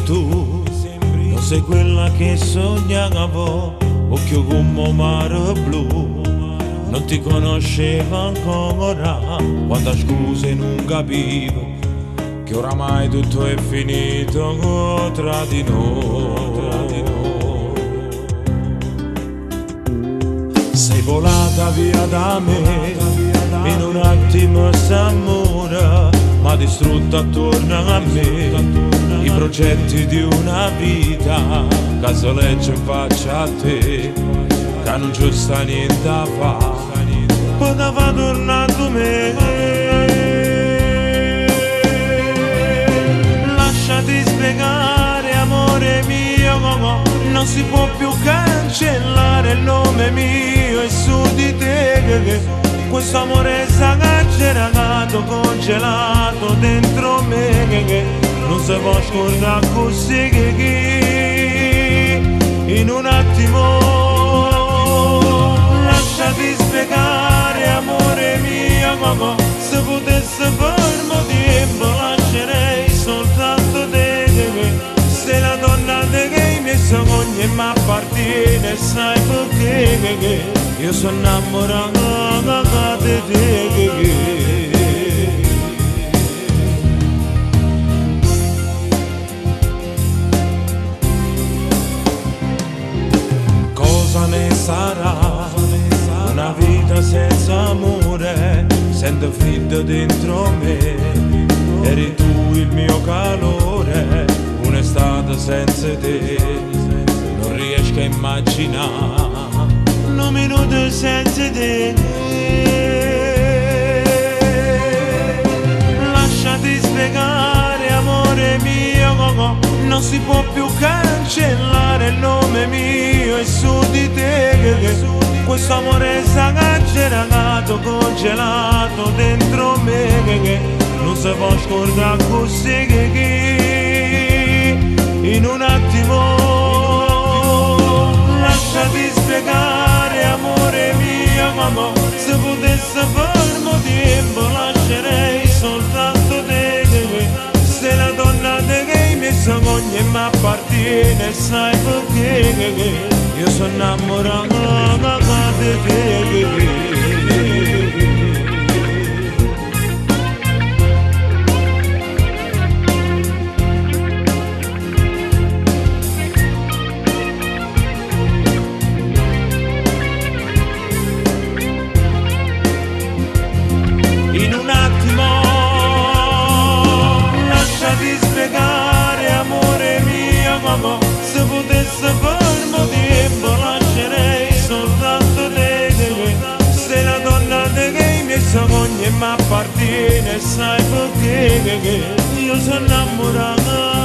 tu non sei quella che sognavo, occhio come mare blu. Non ti conoscevo ancora, quante scuse non capivo, che oramai tutto è finito tra di noi. Sei volata via da me, in un attimo s'amore, ma distrutta attorno a me i progetti di una vita, che se legge in faccia a te, che non ci sta niente a fare, poteva tornare a me. Lasciati spiegare, amore mio, non si può più cancellare il nome mio e su di te. Questo amore è esagerato, congelato dentro me, non si può scordare così in un attimo. Lasciati spiegare, amore mio, se potesse fermo tempo lascerei soltanto te. Sei la donna dei miei sogni e mi appartiene, sai perché io sono innamorato di te. Cosa ne sarà una vita senza amore? Sento freddo dentro me, eri tu il mio calore, un'estate senza te non riesco a immaginare, un minuto senza te. Lasciati spiegare, amore mio, non si può più cancellare il nome mio e su di te. Questo amore è esagerato, congelato dentro me, non si può scordare così in un attimo. Lasciati spiegare, amore mio, se potesse fermo tempo lascerei soltanto te. Sei la donna dei miei sogni e mi appartiene, sai perché io sono innamorato di te. In un attimo, lasciati spiegare, amore mio, se potesse fermo tempo lascerei soltanto te. Sei la donna dei miei sogni e mi appartiene, sai perché io sono innamorato